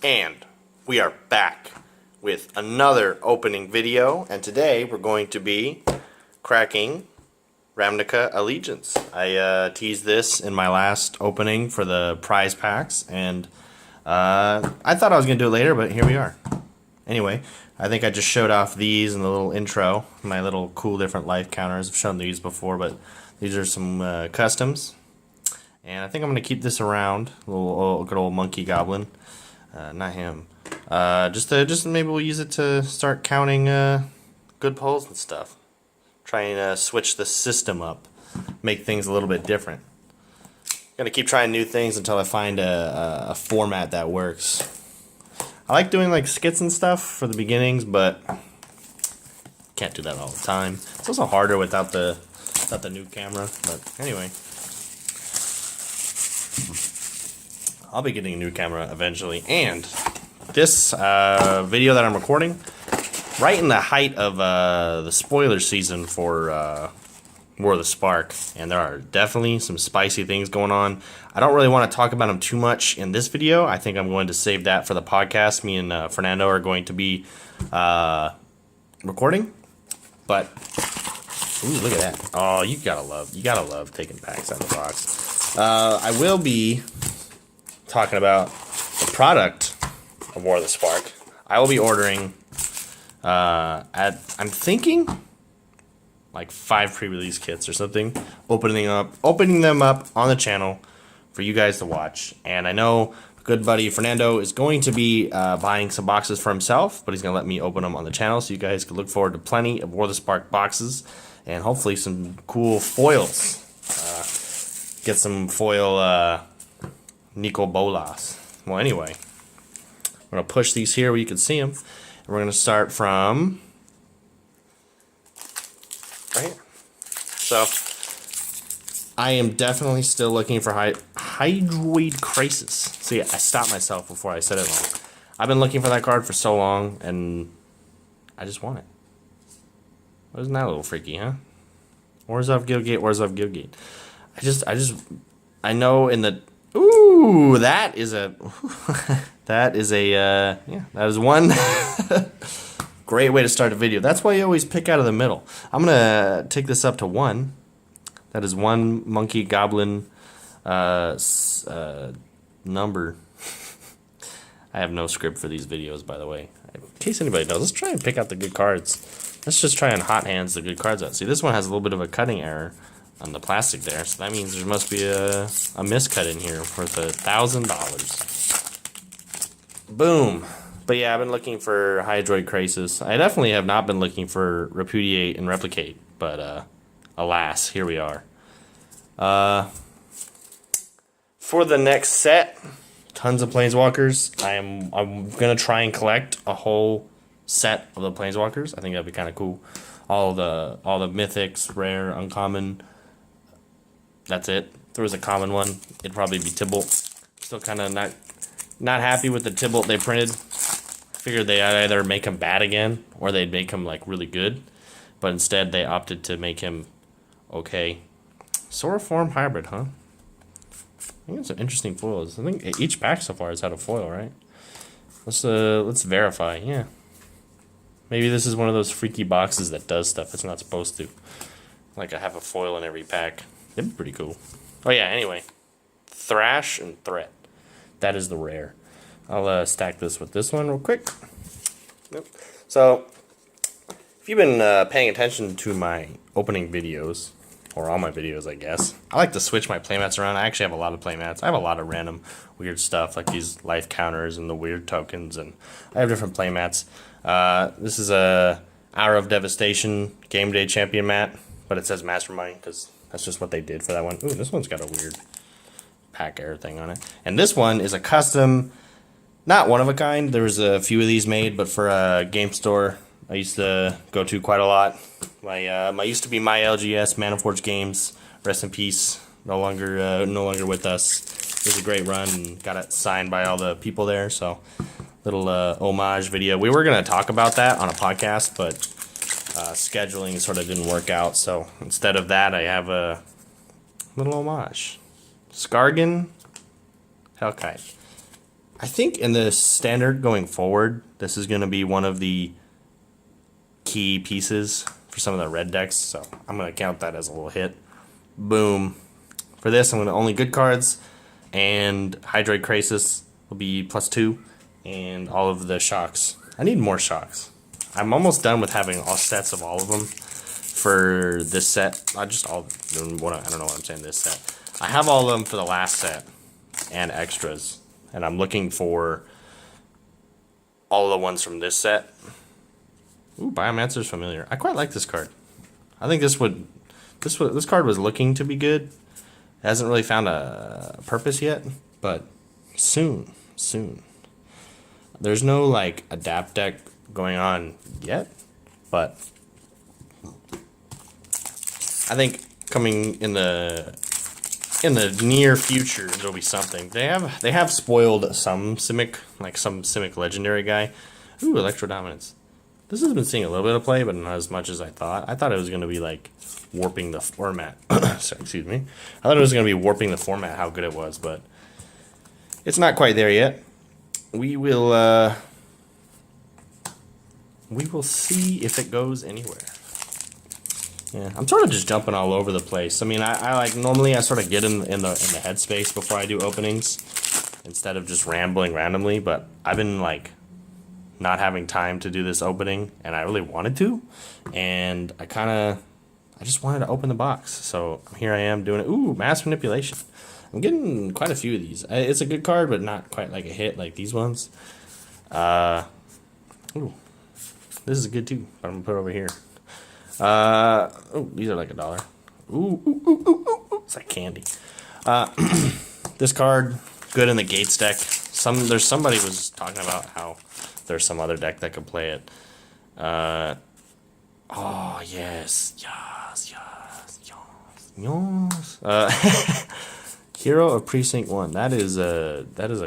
And we are back with another opening video, and today we're going to be cracking Ravnica Allegiance. I teased this in my last opening for the prize packs, and I thought I was going to do it later, but here we are. Anyway, I think I just showed off these in the little intro, my little cool different life counters. I've shown these before, but these are some customs. And I think I'm going to keep this around, little good old monkey goblin. Not him. Just maybe we'll use it to start counting good pulls and stuff. Try and switch the system up, make things a little bit different. Gonna keep trying new things until I find a format that works. I like doing like skits and stuff for the beginnings, but can't do that all the time. It's also harder without the new camera. But anyway, I'll be getting a new camera eventually. And this video that I'm recording, right in the height of the spoiler season for War of the Spark, and there are definitely some spicy things going on. I don't really want to talk about them too much in this video. I think I'm going to save that for the podcast. Me and Fernando are going to be recording. But ooh, look at that! Oh, you gotta love taking packs out of the box. I will be talking about the product of War of the Spark. I will be ordering I'm thinking like 5 pre-release kits or something, opening them up on the channel for you guys to watch. And I know good buddy Fernando is going to be buying some boxes for himself, but he's gonna let me open them on the channel, so you guys can look forward to plenty of War of the Spark boxes and hopefully some cool foils. Get some foil Nico Bolas. Well, anyway, I'm gonna push these here where you can see them, and we're gonna start from right here. So I am definitely still looking for Hydroid Crisis. See, I stopped myself before I said it wrong. I've been looking for that card for so long, and I just want it. Wasn't that a little freaky, huh? Wars of Gilgate, Wars of Gilgate. I know in the ooh, that is a that is one great way to start a video. That's why you always pick out of the middle. I'm gonna take this up to 1. That is 1 monkey goblin number. I have no script for these videos, by the way. In case anybody knows, let's try and pick out the good cards. Let's just try and hot hands the good cards out. See, this one has a little bit of a cutting error on the plastic there, so that means there must be a miscut in here worth $1,000. Boom. But yeah, I've been looking for Hydroid Crisis. I definitely have not been looking for Repudiate and Replicate, but alas, here we are. For the next set, tons of Planeswalkers. I'm gonna try and collect a whole set of the Planeswalkers. I think that'd be kind of cool. All the mythics, rare, uncommon. That's it. If there was a common one, it'd probably be Tybalt. Still kind of not happy with the Tybalt they printed. Figured they'd either make him bad again or they'd make him like really good, but instead they opted to make him okay. Soroform hybrid, huh? I think it's some interesting foils. I think each pack so far has had a foil, right? Let's verify. Yeah. Maybe this is one of those freaky boxes that does stuff it's not supposed to. Like I have a foil in every pack. That'd be pretty cool. Oh yeah, anyway. Thrash and Threat. That is the rare. I'll stack this with this one real quick. Nope. So, if you've been paying attention to my opening videos, or all my videos, I guess, I like to switch my playmats around. I actually have a lot of playmats. I have a lot of random weird stuff, like these life counters and the weird tokens, and I have different playmats. This is a Hour of Devastation Game Day Champion mat, but it says Mastermind because that's just what they did for that one. Ooh, this one's got a weird pack error thing on it. And this one is a custom, not one of a kind. There was a few of these made, but for a game store I used to go to quite a lot. My used to be my LGS, Manaforge Games, rest in peace, no longer with us. It was a great run and got it signed by all the people there, so little homage video. We were going to talk about that on a podcast, but scheduling sort of didn't work out, so instead of that I have a little homage. Skargan Hellkite. I think in the standard going forward, this is going to be one of the key pieces for some of the red decks, so I'm going to count that as a little hit. Boom. For this, I'm going to only good cards, and Hydroid Crisis will be +2, and all of the shocks. I need more shocks. I'm almost done with having all sets of all of them for this set. Not just all, I don't know what I'm saying, this set. I have all of them for the last set and extras, and I'm looking for all the ones from this set. Ooh, Biomancer's Familiar. I quite like this card. I think this card was looking to be good. It hasn't really found a purpose yet, but soon. There's no like adapt deck going on yet, but I think coming in the near future there'll be something. They have spoiled some Simic, like some Simic legendary guy. Ooh, Electro Dominance. This has been seeing a little bit of play, but not as much as I thought. I thought it was going to be like warping the format. Sorry, excuse me. I thought it was going to be warping the format, how good it was, but it's not quite there yet. We will see if it goes anywhere. Yeah, I'm sort of just jumping all over the place. I mean, I like normally I sort of get in the headspace before I do openings instead of just rambling randomly. But I've been like not having time to do this opening, and I really wanted to, and I just wanted to open the box. So here I am doing it. Ooh, Mass Manipulation. I'm getting quite a few of these. It's a good card, but not quite like a hit like these ones. Ooh, this is good too. But I'm gonna put it over here. Oh, these are like $1. Ooh, it's like candy. This card, good in the Gates deck. There's somebody was talking about how there's some other deck that could play it. Oh yes. Hero of Precinct 1. That is a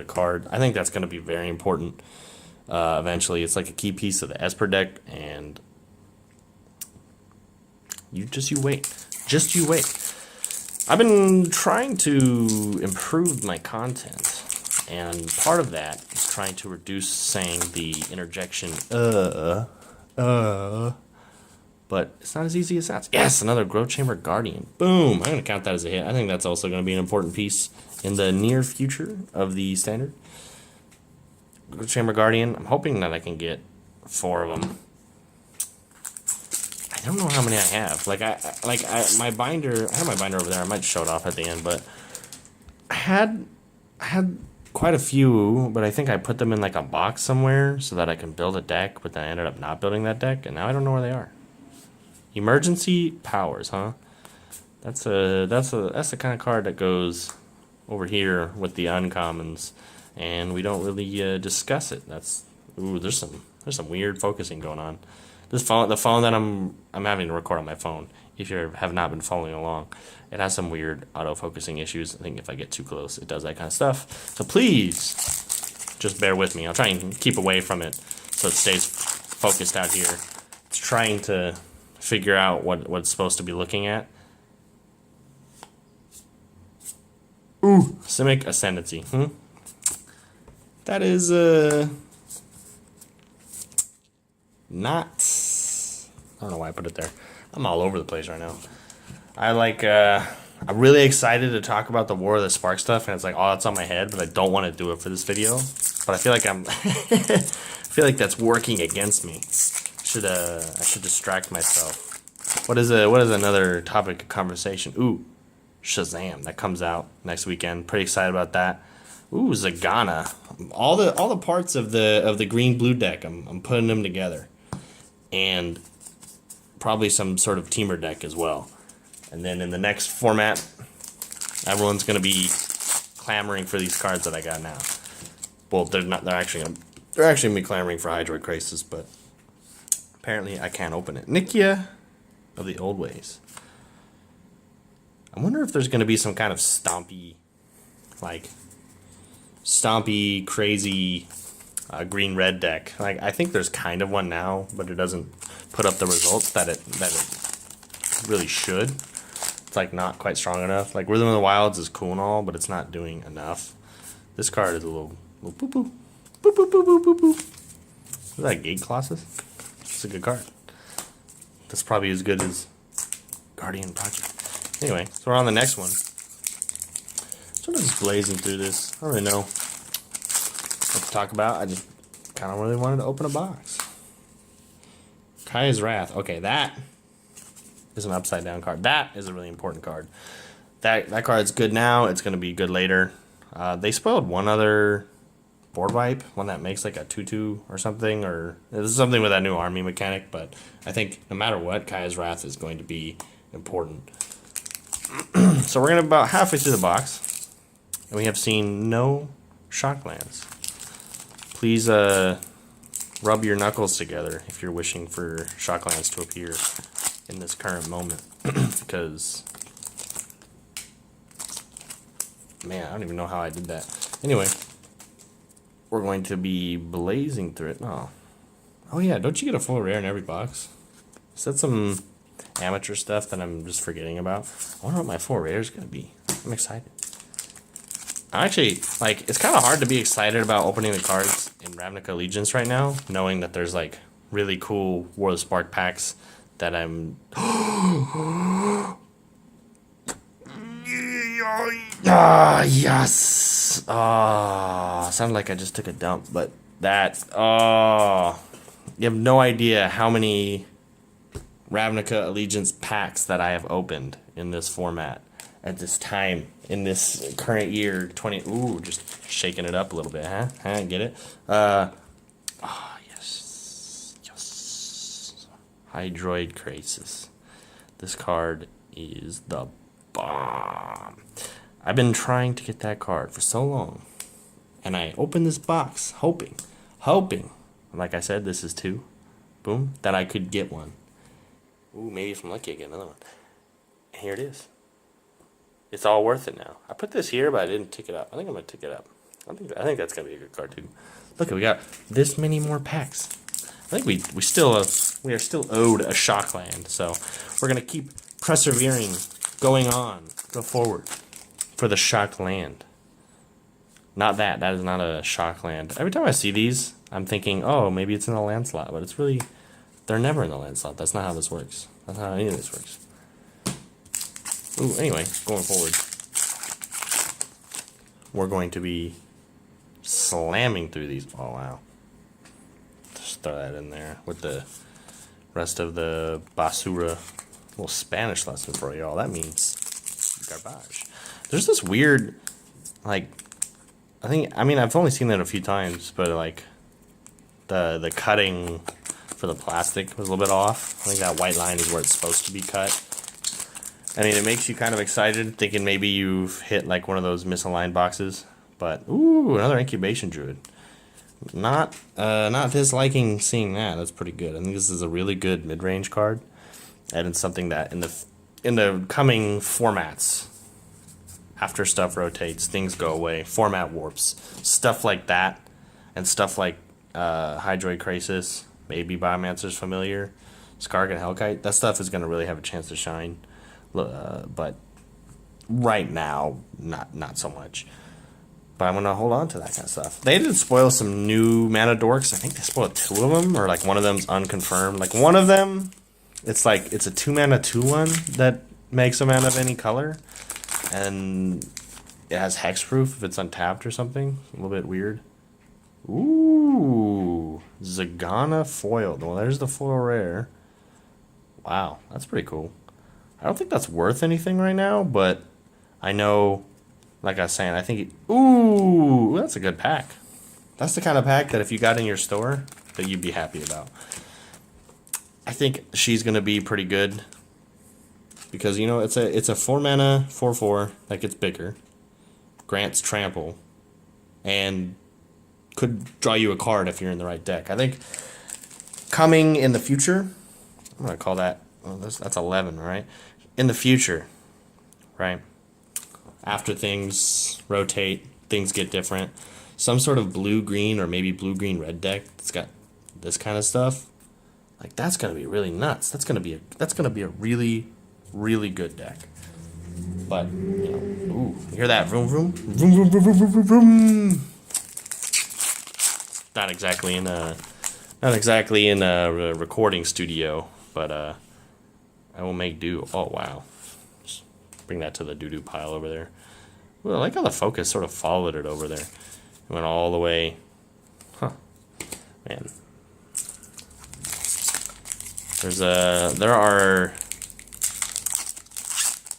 card. I think that's going to be very important. Eventually, it's like a key piece of the Esper deck, and you wait. Just you wait. I've been trying to improve my content, and part of that is trying to reduce saying the interjection, but it's not as easy as that. Yes, another Growth Chamber Guardian. Boom! I'm going to count that as a hit. I think that's also going to be an important piece in the near future of the standard. Growth Chamber Guardian. I'm hoping that I can get 4 of them. I don't know how many I have. My binder. I have my binder over there. I might show it off at the end, but I had quite a few, but I think I put them in like a box somewhere so that I can build a deck. But then I ended up not building that deck, and now I don't know where they are. Emergency Powers, huh? That's the kind of card that goes over here with the uncommons, and we don't really discuss it. There's some weird focusing going on. The phone that I'm having to record on my phone. If you have not been following along, it has some weird auto-focusing issues. I think if I get too close, it does that kind of stuff. So please, just bear with me. I'll try and keep away from it so it stays focused out here. It's trying to figure out what it's supposed to be looking at. Ooh, Simic Ascendancy. That is not. I don't know why I put it there. I'm all over the place right now. I'm really excited to talk about the War of the Spark stuff, and it's like, oh, it's on my head, but I don't want to do it for this video. But I feel like I feel like that's working against me. I should distract myself. What is another topic of conversation? Ooh, Shazam, that comes out next weekend. Pretty excited about that. Ooh, Zagana. All the parts of the green blue deck, I'm putting them together. And probably some sort of teamer deck as well. And then in the next format, everyone's going to be clamoring for these cards that I got now. Well, they're actually going to be clamoring for Hydroid Crisis, but apparently I can't open it. Nikia of the Old Ways. I wonder if there's going to be some kind of stompy, crazy green-red deck. Like, I think there's kind of one now, but it doesn't put up the results that it really should. It's like not quite strong enough. Like Rhythm of the Wilds is cool and all, but it's not doing enough. This card is a little Boop, boop, boop. Boop, boop, boop, boop, boop, boop. Is that Gate Colossus? It's a good card. That's probably as good as Guardian Project. Anyway, so we're on the next one. Sort of just blazing through this. I don't really know what to talk about. I just kind of really wanted to open a box. Kaya's Wrath. Okay, that is an upside down card. That is a really important card. That card's good now. It's going to be good later. They spoiled one other board wipe, one that makes like a 2/2 or something, or this is something with that new army mechanic, but I think no matter what, Kaya's Wrath is going to be important. So we're going to about halfway through the box, and we have seen no Shocklands. Please rub your knuckles together if you're wishing for Shocklands to appear in this current moment, because man, I don't even know how I did that. Anyway, we're going to be blazing through it. Oh yeah, don't you get a full rare in every box? Is that some amateur stuff that I'm just forgetting about? I wonder what my full rare is going to be. I'm excited. Actually, like, it's kind of hard to be excited about opening the cards in Ravnica Allegiance right now, knowing that there's like really cool War of the Spark packs that I'm yes. Sounded like I just took a dump, but that you have no idea how many Ravnica Allegiance packs that I have opened in this format at this time in this current year 20. Ooh, just shaking it up a little bit, huh? Get it? Yes. Hydroid Crisis. This card is the bomb. I've been trying to get that card for so long, and I opened this box hoping, like I said, this is 2, boom, that I could get one. Ooh, maybe if I'm lucky I get another one. And here it is. It's all worth it now. I put this here, but I didn't tick it up. I think I'm gonna tick it up. I think that's gonna be a good card too. Look, we got this many more packs. I think we are still owed a Shockland, so we're gonna keep persevering, go forward for the Shockland. Not that. That is not a Shockland. Every time I see these, I'm thinking, oh, maybe it's in the land slot, but it's really, they're never in the land slot. That's not how this works. That's not how any of this works. Ooh, anyway, going forward, we're going to be slamming through these. Oh, wow. Just throw that in there with the rest of the basura. Little Spanish lesson for y'all. That means garbage. There's this weird, like, I've only seen that a few times, but like the cutting for the plastic was a little bit off. I think that white line is where it's supposed to be cut. I mean, it makes you kind of excited, thinking maybe you've hit like one of those misaligned boxes. But ooh, another incubation druid. Not disliking seeing that. That's pretty good. I think this is a really good mid-range card, and it's something that in the coming formats, after stuff rotates, things go away, format warps, stuff like that, and stuff like Hydroid Crisis, maybe Biomancer's Familiar, Skarg and Hellkite. That stuff is going to really have a chance to shine. But right now, not so much. But I'm gonna hold on to that kind of stuff. They did spoil some new mana dorks. I think they spoiled 2 of them, or like one of them's unconfirmed. Like one of them, it's a 2-mana 2/1 that makes a mana of any color, and it has hexproof if it's untapped or something. A little bit weird. Ooh, Zagana foiled. Well, there's the foil rare. Wow, that's pretty cool. I don't think that's worth anything right now, but I know, like I was saying, I think, ooh, that's a good pack. That's the kind of pack that if you got in your store, that you'd be happy about. I think she's going to be pretty good because, you know, it's a 4-mana 4/4 that gets bigger, grants trample, and could draw you a card if you're in the right deck. I think coming in the future, I'm going to call that, well, that's 11, right? In the future, right? After things rotate, things get different. Some sort of blue-green or maybe blue-green-red deck that's got this kind of stuff, like that's gonna be really nuts. That's gonna be a really, really good deck. But you know, ooh, you hear that vroom vroom vroom vroom vroom vroom vroom vroom. not exactly in a recording studio, but I will make do. Oh wow, just bring that to the doo-doo pile over there. Well, I like how the focus sort of followed it over there. It went all the way. Huh, man. There are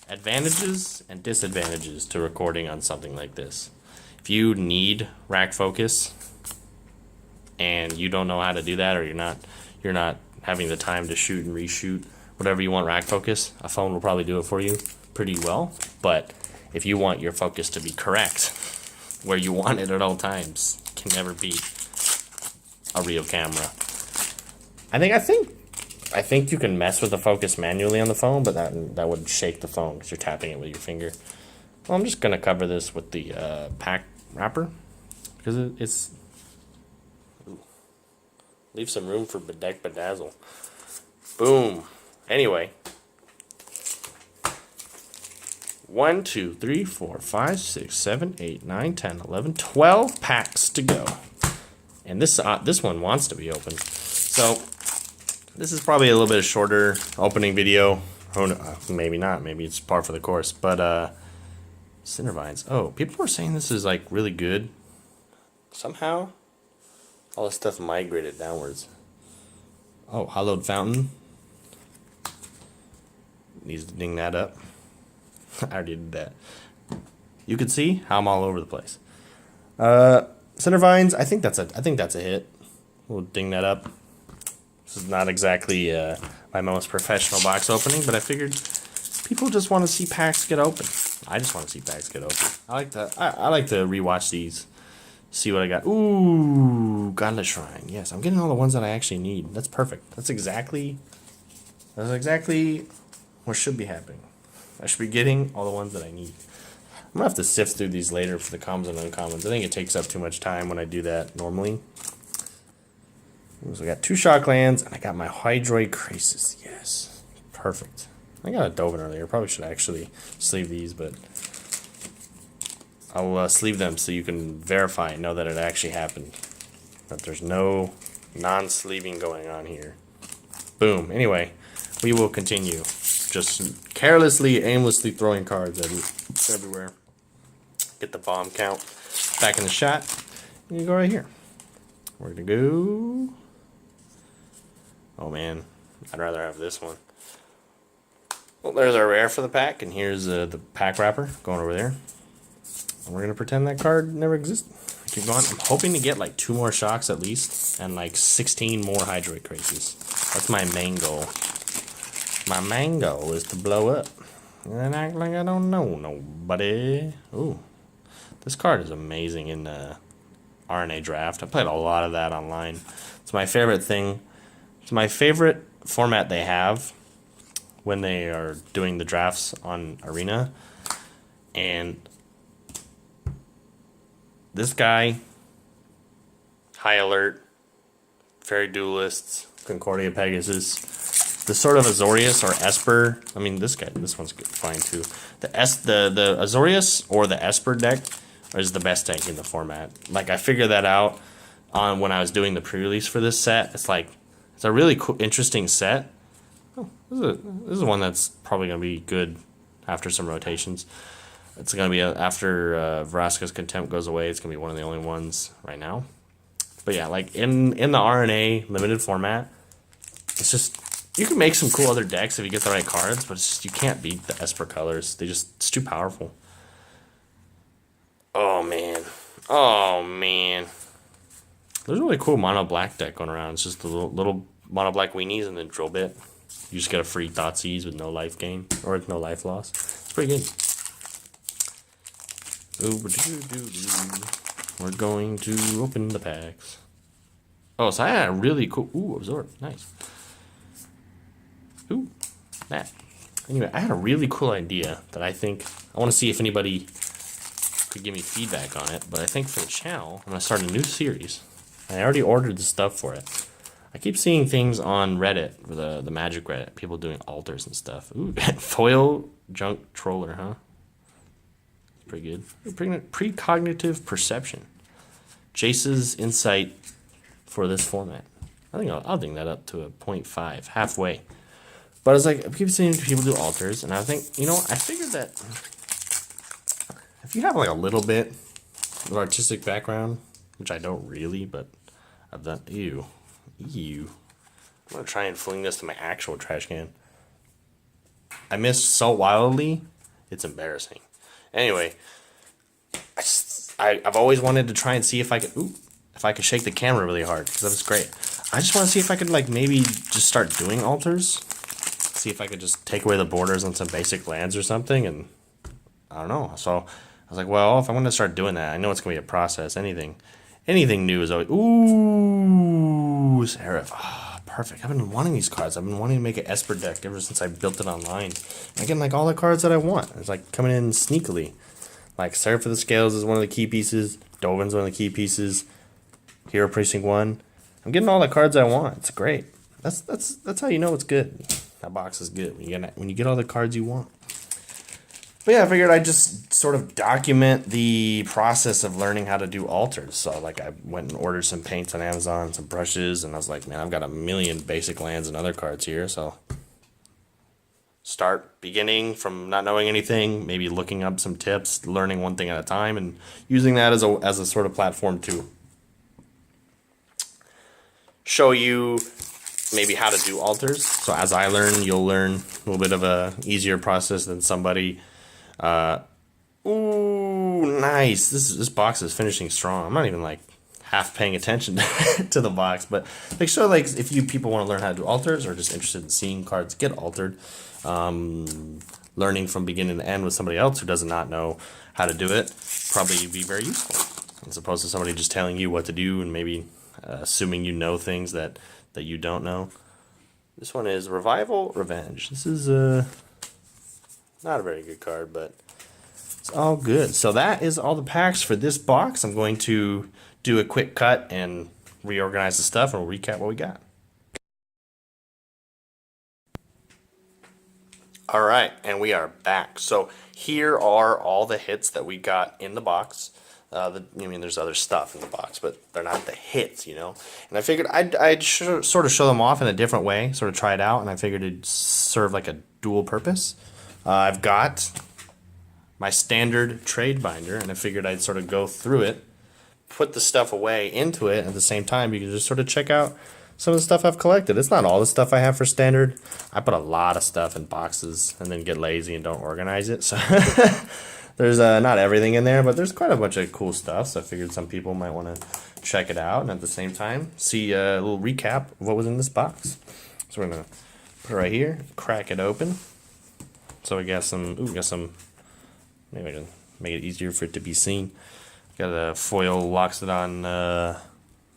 advantages and disadvantages to recording on something like this. If you need rack focus and you don't know how to do that, or you're not having the time to shoot and reshoot whatever you want rack focus, a phone will probably do it for you pretty well. But if you want your focus to be correct where you want it at all times, can never beat a real camera. I think you can mess with the focus manually on the phone, but that would shake the phone because you're tapping it with your finger. Well, I'm just gonna cover this with the pack wrapper because it's leave some room for bedeck bedazzle. Boom. Anyway, 1, 2, 3, 4, 5, 6, 7, 8, 9, 10, 11, 12 packs to go, and this one wants to be opened. So this is probably a little bit shorter opening video. Oh, no, maybe not. Maybe it's par for the course. But Cindervines. Oh, people are saying this is like really good. Somehow, all this stuff migrated downwards. Oh, hollowed fountain. Needs to ding that up. I already did that. You can see how I'm all over the place. Cindervines. I think that's a hit. We'll ding that up. This is not exactly my most professional box opening, but I figured people just want to see packs get open. I just want to see packs get open. I like to rewatch these, see what I got. Ooh, Godless Shrine. Yes, I'm getting all the ones that I actually need. That's perfect. That's exactly what should be happening. I should be getting all the ones that I need. I'm gonna have to sift through these later for the commons and uncommons. I think it takes up too much time when I do that normally. So I got 2 Shocklands, and I got my Hydroid Crisis. Yes, perfect. I got a Dovin earlier. Probably should actually sleeve these, but I'll sleeve them so you can verify and know that it actually happened. That there's no non-sleeving going on here. Boom. Anyway, we will continue. Just carelessly, aimlessly throwing cards everywhere. Get the bomb count back in the shot. And you go right here. We're gonna go. Oh man, I'd rather have this one. Well, there's our rare for the pack, and here's the pack wrapper going over there. And we're gonna pretend that card never existed. Keep going. I'm hoping to get like 2 more shocks at least, and like 16 more Hydroid Crises. That's my main goal. My main goal is to blow up and act like I don't know nobody. Ooh, this card is amazing in RNA Draft. I played a lot of that online. It's my favorite thing. It's my favorite format they have when they are doing the drafts on Arena. And this guy, High Alert, Fairy Duelists, Concordia Pegasus, the sort of Azorius or Esper. I mean, this one's fine too. The Azorius or the Esper deck is the best deck in the format. Like, I figured that out on when I was doing the pre-release for this set. It's a really cool, interesting set. Oh, this is one that's probably gonna be good after some rotations. It's gonna be after Vraska's Contempt goes away. It's gonna be one of the only ones right now. But yeah, like in the RNA limited format, it's just, you can make some cool other decks if you get the right cards, but it's just, you can't beat the Esper colors. It's too powerful. Oh man. There's a really cool mono black deck going around. It's just the little mono black weenies and then drill bit. You just get a free Thoughtseize with no life gain or no life loss. It's pretty good. We're going to open the packs. Oh, so I had a really cool. Ooh, Absorb. Nice. Ooh, that. Anyway, I had a really cool idea that I want to see if anybody could give me feedback on it. But I think for the channel, I'm going to start a new series. I already ordered the stuff for it. I keep seeing things on Reddit, or the Magic Reddit, people doing alters and stuff. Ooh, foil junk troller, huh? Pretty good. Precognitive perception. Jace's Insight for this format. I think I'll ding that up to a 0.5, halfway. But I was like, I keep seeing people do altars, and I think, you know, I figured that if you have like a little bit of artistic background, which I don't really, but I've done, ew. I'm gonna try and fling this to my actual trash can. I missed so wildly, it's embarrassing. Anyway, I've always wanted to try and see if I could shake the camera really hard, because that was great. I just want to see if I could like maybe just start doing altars. See if I could just take away the borders on some basic lands or something, and I don't know. So I was like, well, if I want to start doing that, I know it's gonna be a process. Anything new is always Seraph. Oh, perfect. I've been wanting these cards. I've been wanting to make an Esper deck ever since I built it online. I'm getting like all the cards that I want. It's like coming in sneakily. Like Seraph of the Scales is one of the key pieces. Dovin's one of the key pieces. Hero Precinct 1. I'm getting all the cards I want. It's great. That's how you know it's good. That box is good when you get all the cards you want. But yeah, I figured I'd just sort of document the process of learning how to do altars. So like I went and ordered some paints on Amazon, some brushes, and I was like, man, I've got a million basic lands and other cards here. So start beginning from not knowing anything, maybe looking up some tips, learning one thing at a time, and using that as a sort of platform to show you maybe how to do altars. So as I learn, you'll learn a little bit of a easier process than somebody. Ooh, nice. This box is finishing strong. I'm not even like half paying attention to the box, but like so like if you people want to learn how to do altars or just interested in seeing cards get altered, learning from beginning to end with somebody else who does not know how to do it probably be very useful, as opposed to somebody just telling you what to do and maybe assuming you know things that you don't know. This one is Revival Revenge. This is not a very good card, but it's all good. So that is all the packs for this box. I'm going to do a quick cut and reorganize the stuff, and we'll recap what we got. All right, and we are back. So here are all the hits that we got in the box. I mean, there's other stuff in the box, but they're not the hits, you know. And I figured I'd sort of show them off in a different way, sort of try it out, and I figured it'd serve like a dual purpose. I've got my standard trade binder, and I figured I'd sort of go through it, put the stuff away into it at the same time. You can just sort of check out some of the stuff I've collected. It's not all the stuff I have for standard. I put a lot of stuff in boxes and then get lazy and don't organize it. So there's not everything in there, but there's quite a bunch of cool stuff. So I figured some people might want to check it out and at the same time see a little recap of what was in this box. So we're going to put it right here, crack it open. So we got some, maybe I can make it easier for it to be seen. Got a foil Loxodon,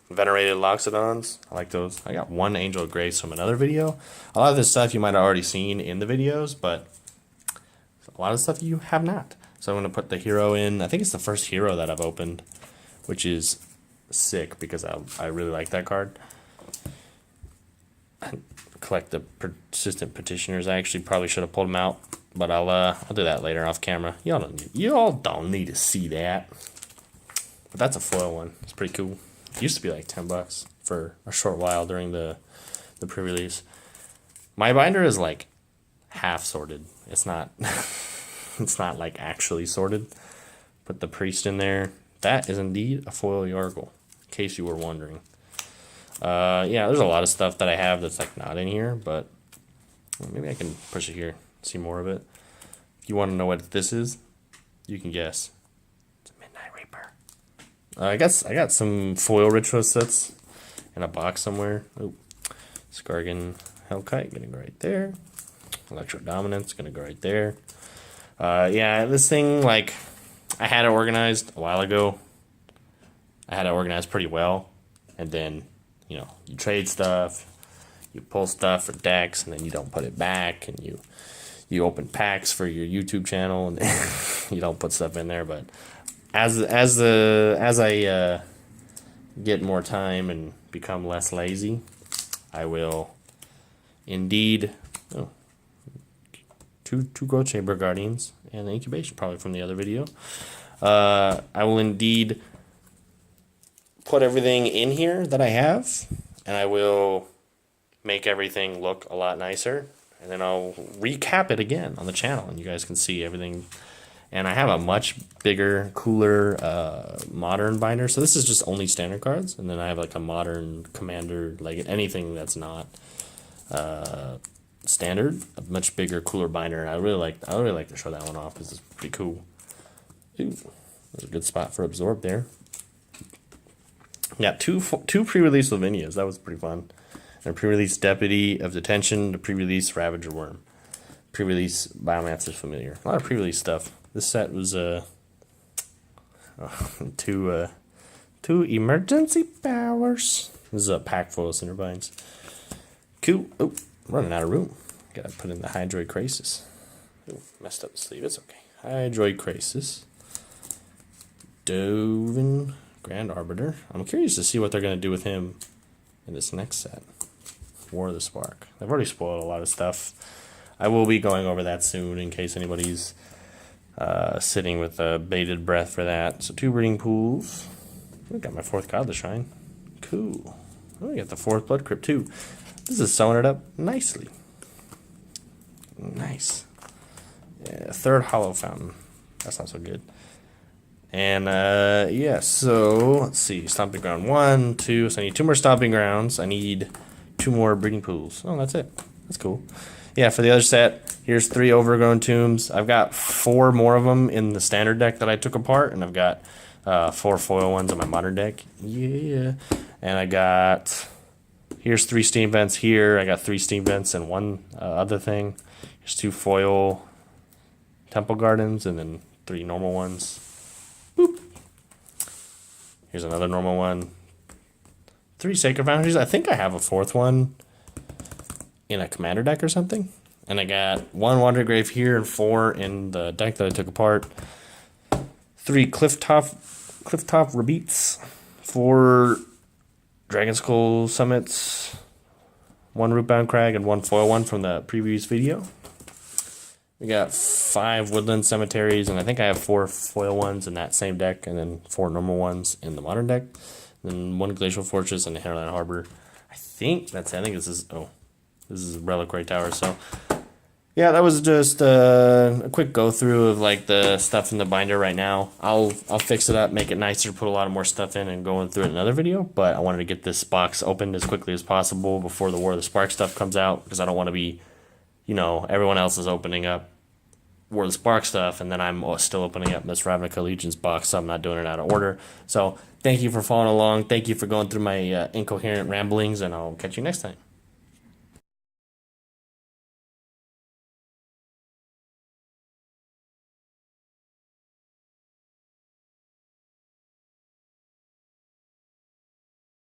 venerated Loxodons. I like those. I got one Angel of Grace from another video. A lot of this stuff you might have already seen in the videos, but a lot of stuff you have not. So I'm going to put the hero in. I think it's the first hero that I've opened, which is sick because I really like that card. I collect the persistent petitioners. I actually probably should have pulled them out, but I'll do that later off camera. Y'all don't need to see that. But that's a foil one. It's pretty cool. It used to be like $10 for a short while during the pre-release. My binder is like half sorted. It's not it's not like actually sorted. Put the priest in there. That is indeed a foil Yargle, in case you were wondering. Yeah, there's a lot of stuff that I have that's like not in here, but maybe I can push it here, see more of it. If you want to know what this is, you can guess. It's a Midnight Reaper. I got some foil ritual sets in a box somewhere. Oh, Skargan Hellkite gonna go right there. Electro Dominance gonna go right there. Yeah, this thing, like, I had it organized a while ago. I had it organized pretty well, and then, you know, you trade stuff, you pull stuff for decks, and then you don't put it back, and you open packs for your YouTube channel, and you don't put stuff in there. But as I get more time and become less lazy, I will indeed. Oh, two Growth Chamber Guardians and the Incubation, probably from the other video. I will indeed put everything in here that I have, and I will make everything look a lot nicer, and then I'll recap it again on the channel, and you guys can see everything. And I have a much bigger, cooler, modern binder. So this is just only standard cards, and then I have like a modern commander, like anything that's not standard, a much bigger, cooler binder. I really like to show that one off because it's pretty cool. Ooh, there's a good spot for absorb there. Yeah, two pre-release Lavinias. That was pretty fun. And a pre-release Deputy of Detention, a pre-release Ravager Worm, pre-release Biomancer's Familiar. A lot of pre-release stuff. This set was two emergency powers. This is a pack full of Cinderbines. Cool. Oh, running out of room. Gotta put in the Hydroid Crisis. Oh, messed up the sleeve. It's okay. Hydroid Crisis. Dovin Grand Arbiter. I'm curious to see what they're gonna do with him in this next set. War of the Spark. They've already spoiled a lot of stuff. I will be going over that soon in case anybody's sitting with a bated breath for that. So 2 breeding pools. I got my 4th Godless Shrine. Cool. Oh, we got the 4th Blood Crypt too. This is sewing it up nicely. Nice. Yeah, 3rd Hollow Fountain. That's not so good. And yeah, so let's see. Stomping Ground 1, 2. So I need 2 more Stomping Grounds. I need 2 more breeding pools. Oh, that's it. That's cool. Yeah, for the other set, here's 3 Overgrown Tombs. I've got 4 more of them in the standard deck that I took apart, and I've got 4 foil ones in my modern deck. Yeah. And I got, here's 3 steam vents here. I got 3 steam vents and 1 other thing. Here's 2 foil Temple Gardens and then 3 normal ones. Boop. Here's another normal one. 3 Sacred Foundries. I think I have a 4th one in a commander deck or something. And I got 1 Wandergrave here and 4 in the deck that I took apart. 3 Clifftop Rebeats, 4 Dragon Skull Summits, 1 Rootbound Crag, and 1 foil one from the previous video. We got 5 Woodland Cemeteries, and I think I have 4 foil ones in that same deck, and then 4 normal ones in the modern deck. And then 1 Glacial Fortress and a Hinterland Harbor. I think that's it. I think this is, oh, this is Reliquary Tower. So yeah, that was just a quick go through of like the stuff in the binder right now. I'll fix it up, make it nicer, put a lot of more stuff in, and going through it in another video. But I wanted to get this box opened as quickly as possible before the War of the Spark stuff comes out, because I don't want to be, you know, everyone else is opening up War of the Spark stuff, and then I'm still opening up this Ravnica Allegiance box, so I'm not doing it out of order. So thank you for following along. Thank you for going through my incoherent ramblings, and I'll catch you next time.